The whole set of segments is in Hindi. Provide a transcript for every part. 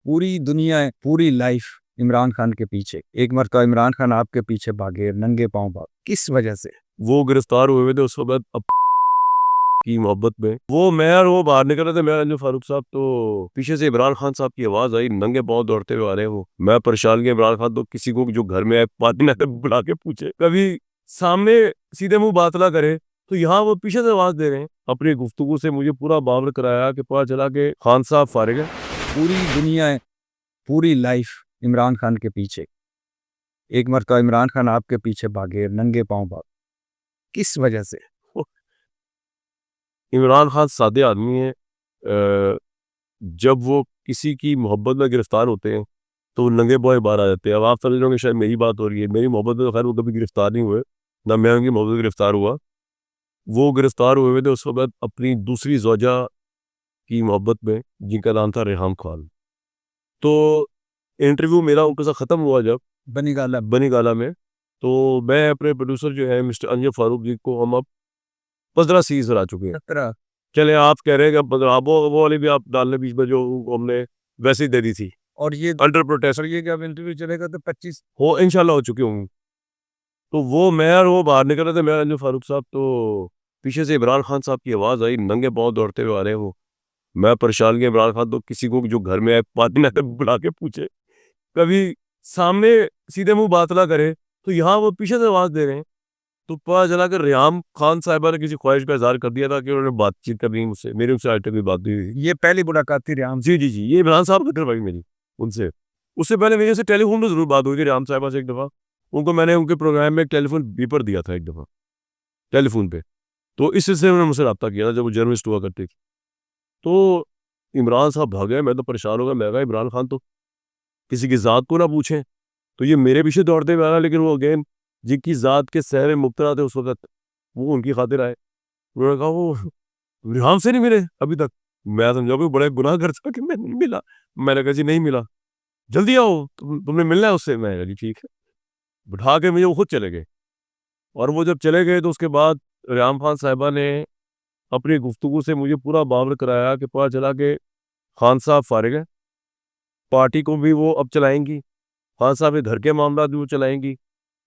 पूरी दुनिया है, पूरी लाइफ इमरान खान के पीछे। एक मरतबा इमरान खान आपके पीछे भागे, नंगे पांव भाग, किस वजह से? वो गिरफ्तार हुए थे उस वक्त की मोहब्बत में। वो मैं और वो बाहर निकल रहे थे, मैं और अंजू फारूक साहब, तो पीछे से इमरान खान साहब की आवाज आई, नंगे पांव दौड़ते हुए आ रहे हैं वो। मैं परेशान गया, इमरान खान तो किसी को जो घर में आए पानी ना बुला के पूछे, कभी सामने सीधे मुंह बात ना करे, तो यहाँ वो पीछे से आवाज दे रहे हैं। अपनी गुफ्तगू से मुझे पूरा बावर कराया कि पता चला कि खान साहब फारिग है। पूरी दुनिया है, पूरी लाइफ इमरान खान के पीछे। एक मरतबा इमरान खान आपके पीछे भागे, नंगे पांव भाग, किस वजह से? इमरान खान सादे आदमी है। जब वो किसी की मोहब्बत में गिरफ्तार होते हैं तो वो नंगे पांव बाहर आ जाते हैं। अब आप समझ रहे हो कि शायद मेरी बात हो रही है, मेरी मोहब्बत में तो खैर वो कभी गिरफ्तार नहीं हुए, ना मैं उनकी मोहब्बत में गिरफ्तार हुआ। वो गिरफ्तार हुए थे उस वक्त अपनी दूसरी ज़ौजा की मोहब्बत में, जिनका नाम था रेहाम खान। तो इंटरव्यू मेरा उनके साथ ख़त्म हुआ जब बनी गाला में, तो मैं अपने प्रोड्यूसर जो है मिस्टर अंजू फारूक जी को हम अब 15 सीरीज बना चुके हैं। 17। चले आप कह रहे हैं कि अब 15, वो वाली भी आप डालने बीच में जो हमने वैसे ही दे दी थी और ये अंडर प्रोटेस्ट, ये कि अब इंटरव्यू चलेगा तो 25। हो इंशाल्लाह हो चुके होंगे। तो वो मैं और वो बाहर निकल रहे थे, मैं और अंजू फारूक साहब, तो पीछे से इमरान खान साहब की आवाज़ आई, नंगे पांव दौड़ते हुए आ रहे हैं वो। मैं परेशान गया, इमरान खान तो किसी को जो घर में आए पानी ना बुला के पूछे, कभी सामने सीधे मुंह बात ना करे, तो यहाँ वो पीछे से आवाज़ दे रहे हैं। तो पता चला कि रेहाम खान साहिबा ने किसी ख्वाहिश का इजहार कर दिया था कि उन्होंने बातचीत करनी मुझसे, मेरी उनसे आज तक कोई बात नहीं हुई। ये पहली मुलाकात थी राम जी जी जी, ये इमरान साहब ने करवाई मेरी उनसे। उससे पहले मेरे से टेलीफोन पे जरूर बात हुई थी रेहाम साहिबा से एक दफ़ा। उनको मैंने उनके प्रोग्राम में एक टेलीफोन बीपर दिया था एक दफ़ा टेलीफोन पे, तो इस सिलसिले में उन्होंने मुझसे रब्ता किया था जब वो जर्नलिस्ट हुआ करती थी। तो इमरान साहब भागे, मैं तो परेशान हो गया। मैं कहा इमरान खान तो किसी की ज़ात को ना पूछें, तो ये मेरे पीछे दौड़ते हुए आया, लेकिन वो अगेन जिनकी ज़ात के सहरे मुब्तला थे उस वक़्त, वो उनकी खातिर आए। उन्होंने कहा वो रेहाम से नहीं मिले अभी तक। मैं समझा कोई बड़ा गुनाहगार था कि मैं नहीं मिला। मैंने कहा जी नहीं मिला, जल्दी आओ, तुमने मिलना है उससे। मैंने कहा जी ठीक है। बिठा के मुझे वो खुद चले गए, और वो जब चले गए तो उसके बाद रेहाम खान साहिबा ने अपनी गुफ्तगू से मुझे पूरा बावर कराया कि पता चला कि खान साहब फारिग हैं, पार्टी को भी वो अब चलाएँगी, खान साहब के घर के मामलात भी वो चलाएँगी।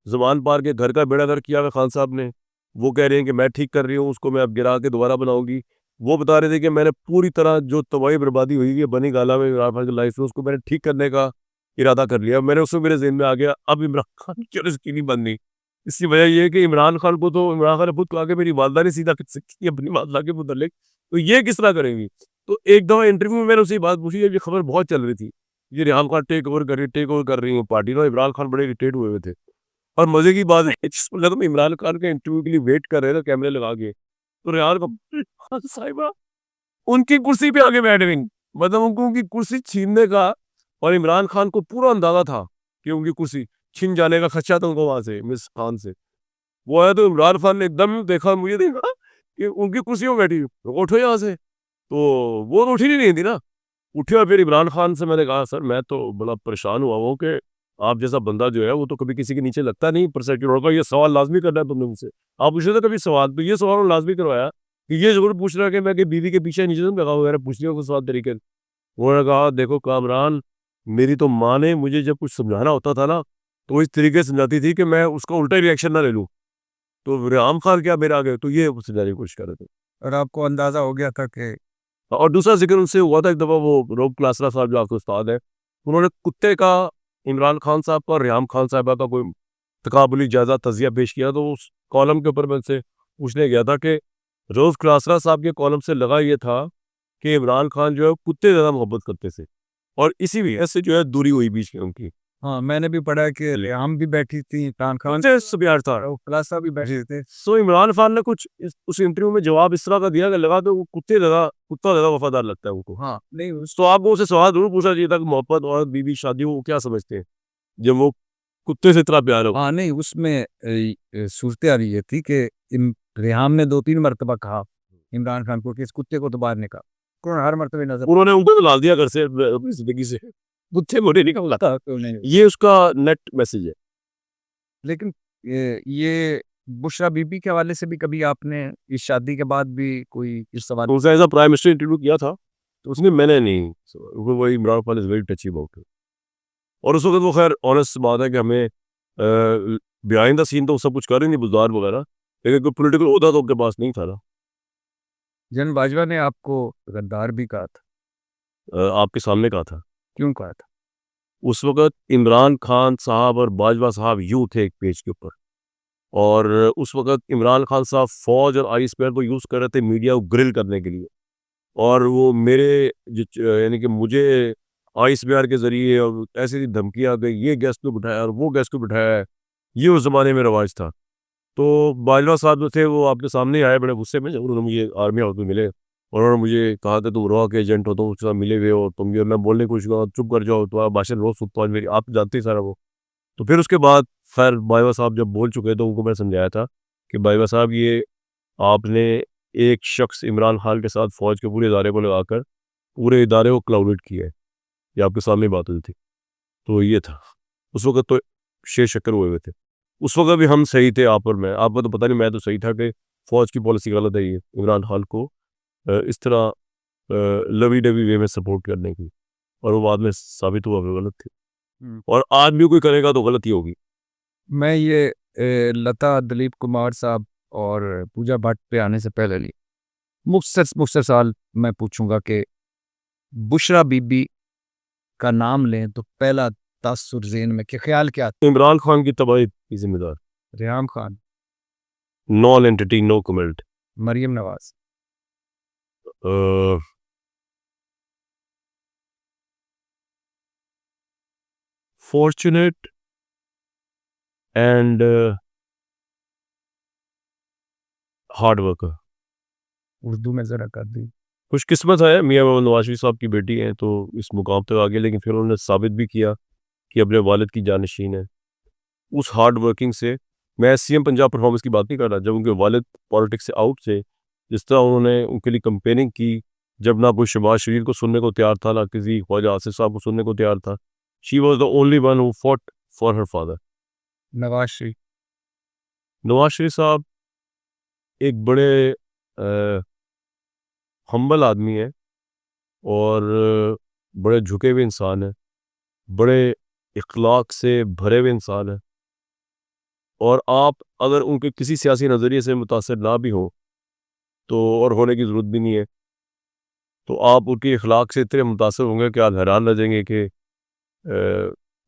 ज़मान पार के घर का बेड़ागर किया हुआ खान साहब ने, वो कह रहे हैं कि मैं ठीक कर रही हूँ, उसको मैं अब गिरा के दोबारा बनाऊँगी। वो बता रहे थे कि मैंने पूरी तरह जो तबाही बर्बादी हुई है बनी गाला में इमरान खान की लाइफ में, उसको मैंने ठीक करने का इरादा कर लिया। मैंने उसमें मेरे ज़हन में आ गया अब इमरान खान की और इसकी नहीं बननी। इसकी वजह ये है कि इमरान खान को तो इमरान खान ने खुद कहा कि मेरी वालदा ने सीधा कर सकती है अपनी वालदा के मुतल्लिक, तो ये किस तरह करेंगी? तो एक दफ़ा इंटरव्यू में मैंने उससे बात पूछी, जब ये खबर बहुत चल रही थी, ये रेहाम खान टेक ओवर कर रही हूँ पार्टी ना, इमरान खान बड़े इरिटेट हुए हुए थे। और मजे की बात है जिस वक्त हम इमरान खान के इंटरव्यू के लिए वेट कर रहे थे कैमरे लगा के, तो रेहान खान साहिबा उनकी कुर्सी पे आके बैठ गई। मतलब उनको उनकी कुर्सी छीनने का, और इमरान खान को पूरा अंदाजा था कि उनकी कुर्सी छीन जाने का खदशा था उनको वहां से, मिस खान से। वो आया तो इमरान खान ने एकदम देखा, मुझे देखा कि उनकी कुर्सी में बैठी, उठो यहाँ से। तो वो तो उठ ही नहीं थी ना, उठे। और फिर इमरान खान से मैंने कहा सर मैं तो बड़ा परेशान हुआ हूँ कि आप जैसा बंदा जो है वो तो कभी किसी के नीचे लगता नहीं। पर सेक्यूरिटी का ये सवाल लाजमी करना है तुमने मुझसे, आप पूछ रहे थे कभी सवाल, तो ये सवाल उन्होंने लाजमी करवाया कि ये जरूर पूछ रहा है कि मैं कि बीवी के पीछे नीचे तुम लगा वगैरह पूछ लिया कुछ सवाल तरीके। उन्होंने कहा देखो कामरान, मेरी तो माँ ने मुझे जब कुछ समझाना होता था ना, तो इस तरीके से समझाती थी कि मैं उसका उल्टा रिएक्शन ना ले लूँ। तो रेहाम खान क्या मेरे आगे, तो ये समझाने की कोशिश कर रहे थे। और आपको अंदाजा हो गया था कि और दूसरा ज़िक्र उनसे हुआ था एक दफ़ा, वो रोब क्लासरा साहब जो आपके उस्ताद हैं, उन्होंने कुत्ते का इमरान खान साहब का और रेहाम खान साहिबा का कोई तकाबुली जायज़ा तज़िया पेश किया, तो उस कॉलम के ऊपर मैं उनसे पूछने गया था कि रोज़ क्लासरा साहब के कॉलम से लगा ये था कि इमरान खान जो है कुत्ते ज़्यादा मोहब्बत करते थे, और इसी वजह से जो है दूरी हुई बीच में उनकी। हाँ, मैंने भी पढ़ा कि रेहाम भी बैठी थी, इमरान खान उनसे प्यार था। और खुलासा भी बैठे थे। सो इमरान खान ने कुछ उस इंटरव्यू में जवाब इस तरह का दिया कि लगा तो वो कुत्ता ज़्यादा वफादार लगता है उनको। हाँ, नहीं तो आपको उससे सवाल ज़रूर पूछना चाहिए था कि मोहब्बत और बीवी शादी वो क्या समझते हैं, जब वो कुत्ते से इतना प्यार हो। हाँ, नहीं उसमें सूरत-ए-हाल ये थी कि रेहाम ने 2-3 मरतबा कहा इमरान खान को कि इस कुत्ते को तो बाहर निकाल। उन्होंने हर मरतबे नज़र उन्होंने उनको निकाल दिया घर से अपनी ज़िंदगी से, कुत्ते को नहीं निकाला। था तो नहीं। ये उसका नेट मैसेज है। लेकिन ये बुशरा बीबी के हवाले से भी कभी आपने इस शादी के बाद भी कोई इस सवाल उनसे as a prime minister interview किया था, तो उसने मैंने नहीं, वही Imran Khan is very टची about it. और उस वक़्त वो ख़ैर ऑनेस्ट बात है कि हमें बिहाइंड द सीन तो सब कुछ कर रही थी बुज़दार वगैरह, लेकिन कोई पॉलिटिकल ओहदा तो उनके पास नहीं था ना। जनरल बाजवा ने आपको गद्दार भी कहा था, आपके सामने कहा था। क्यों कहा था? उस वक़्त इमरान खान साहब और बाजवा साहब यूँ थे एक पेज के ऊपर, और उस वक़्त इमरान खान साहब फ़ौज और आई स्क्वायर को यूज़ कर रहे थे मीडिया को ग्रिल करने के लिए। और वो मेरे यानी कि मुझे आई स्क्वायर के ज़रिए और ऐसी-ऐसी धमकियाँ गई, ये गेस्ट को बिठाया और वो गेस्ट को बिठाया है। ये उस ज़माने में रवाज था। तो बाजवा साहब जो थे वो आपके सामने ही आए बड़े गुस्से में, जब उन्होंने मुझे आर्मी हाउस में मिले। उन्होंने मुझे कहा कि तुम रॉ के एजेंट हो, तुम उसके साथ मिले हुए हो, तुम ये, मैं बोलने की कोशिश करूँगा, चुप कर जाओ, तुम्हारा भाषण रोज़ सुनता हूँ मेरी, आप जानते ही सारा वो। तो फिर उसके बाद खैर बाजवा साहब जब बोल चुके तो उनको मैं समझाया था कि बाजवा साहब ये आपने एक शख्स इमरान खान के साथ फ़ौज के पूरे इदारे को लगाकर पूरे इदारे को क्लाउडेड किया है। ये आपके सामने बात हुई थी। तो ये था। उस वक़्त तो शेर शक्कर हुए हुए थे। उस वक़्त भी हम सही थे आप और मैं। आपको तो पता नहीं, मैं तो सही था कि फ़ौज की पॉलिसी गलत है ये, इमरान खान को इस तरह लवी-डवी वे में सपोर्ट करने की, और वो बाद में साबित हुआ वो गलत थी। और आज भी कोई करेगा तो गलत ही होगी। मैं ये लता, दिलीप कुमार साहब और पूजा भट्ट पे आने से पहले नहीं, मुख्तसर सवाल मैं पूछूंगा कि बुशरा बीबी का नाम लें तो पहला तासुर ज़हन में कि ख्याल क्या आता? इमरान खान की तबाही की ज़िम्मेदार। Reham Khan, non entity, no comment. Maryam Nawaz, uh, fortunate and hard worker. Urdu में ज़रा कर दी। खुशकिस्मत है, मियाँ मोहम्मद नवाज शरीफ साहब की बेटी हैं तो इस मुकाम तक आ गए, लेकिन फिर उन्होंने साबित भी किया कि अपने वालिद की जानशीन है। उस हार्ड वर्किंग से, मैं सीएम पंजाब परफॉर्मेंस की बात नहीं कर रहा, जब उनके वालिद पॉलिटिक्स से आउट थे, जिस तरह उन्होंने उनके लिए कैंपेनिंग की, जब ना कोई शहबाज शरीफ को सुनने को तैयार था, ना किसी ख्वाजा आसिफ साहब को सुनने को तैयार था। She was the only one who fought for her father. Nawaz Sharif, Nawaz Sharif साहब एक बड़े हम्बल आदमी है, और बड़े झुके हुए इंसान हैं, बड़े इखलाक से भरे हुए इंसान हैं। और आप अगर उनके किसी सियासी नज़रिए से मुतासिर ना भी हो, तो और होने की ज़रूरत भी नहीं है, तो आप उनकी इखलाक से इतने मुतासिर होंगे कि आप हैरान रह जाएंगे कि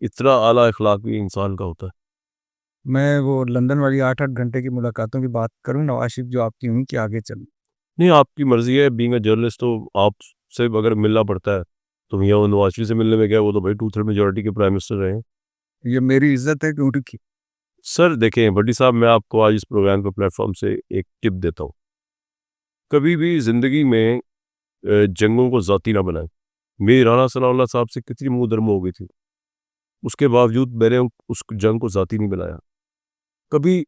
इतना आला इखलाक भी इंसान का होता है। मैं वो लंदन वाली 8-8 घंटे की मुलाकातों की बात करूँ, नवाज शरीफ जो आपकी हुई कि आगे चल? नहीं, आपकी मर्ज़ी है, बीइंग अ जर्नलिस्ट तो आपसे अगर मिलना पड़ता है, तो मियाँ नवाज शरीफ से मिलने में क्या है, वो तो भाई 2/3 मेजॉरिटी के प्राइम मिनिस्टर रहे हैं। ये मेरी इज्जत है कि उनकी? सर देखें भट्टी साहब, मैं आपको आज इस प्रोग्राम के प्लेटफॉर्म से एक टिप देता हूँ। कभी भी ज़िंदगी में जंगों को ज़ाती ना बनाएं। मेरी राणा सनाउल्लाह साहब से कितनी मुंह दरमा हो गई थी, उसके बावजूद मैंने उस जंग को ज़ाती नहीं बनाया। कभी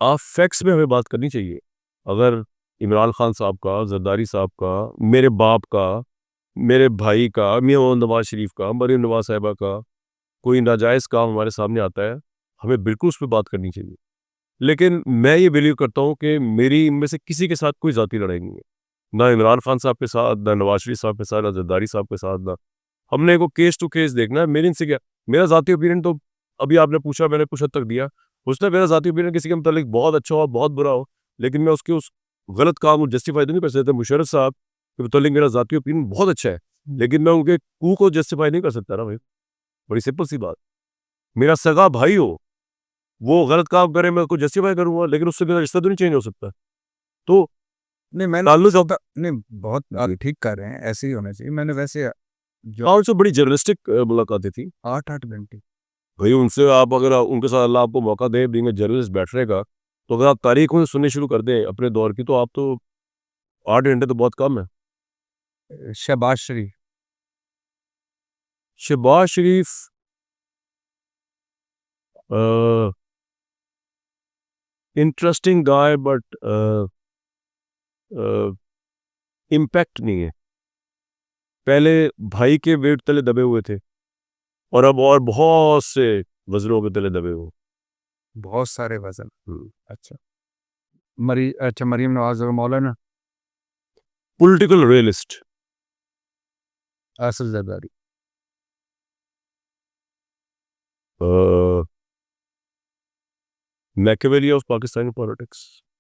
आप फैक्ट्स में हमें बात करनी चाहिए। अगर इमरान खान साहब का, जरदारी साहब का, मेरे बाप का, मेरे भाई का, मियाँ मोहम्मद नवाज शरीफ का, मरीम नवाज साहिबा का कोई नाजायज़ काम हमारे सामने आता है, हमें बिल्कुल उस पे बात करनी चाहिए। लेकिन मैं ये बिलीव करता हूँ कि मेरी इनमें से किसी के साथ कोई ज़ाती लड़ाई नहीं है। ना इमरान खान साहब के साथ, ना नवाज शरीफ साहब के साथ, ना जरदारी साहब के साथ, ना, हमने को केस टू केस देखना है। मेरे इनसे क्या, मेरा ज़ाती ओपिनियन तो अभी आपने पूछा, मैंने कुछ हद तक दिया। हो सकता है मेरा ज़ाती ओपिनियन किसी के मुतालिक बहुत अच्छा हो, बहुत बुरा हो, लेकिन मैं उसके उस गलत काम को जस्टिफाई तो नहीं कर सकता। मुशर्रफ साहब के मुतालिक मेरा ज़ाती ओपिनियन बहुत अच्छा है, लेकिन मैं उनके कू को जस्टिफाई नहीं कर सकता ना भाई। बड़ी सिंपल सी बात। मेरा सगा भाई हो, वो गलत काम करे, मैं उसको जस्टिफाई करूँगा, लेकिन उससे मेरा रिश्ता तो नहीं चेंज हो सकता। तो नहीं, मैं ताल्लुक चाहता नहीं, बहुत आप ठीक कर रहे हैं, ऐसे ही होना चाहिए। मैंने वैसे जो हाँ, उनसे बड़ी जर्नलिस्टिक मुलाकातें थी। 8-8 घंटे भई उनसे आप अगर उनके साथ अल्लाह आपको मौका दे बीइंग अ जर्नलिस्ट बैठने का, तो अगर आप तारीख उनसे सुननी शुरू कर दें अपने दौर की, तो आप तो 8 घंटे तो बहुत कम है। Shehbaz Sharif, Shehbaz Sharif uh, interesting guy, but uh, impact नहीं है। पहले भाई के वेट तले दबे हुए थे, और अब और बहुत से वज़नों के तले दबे हुए हैं। बहुत सारे वज़न। हुँ। अच्छा, मरियम नवाज़ और मौलाना? Political realist. Asif Zardari. Machiavelli of Pakistani politics.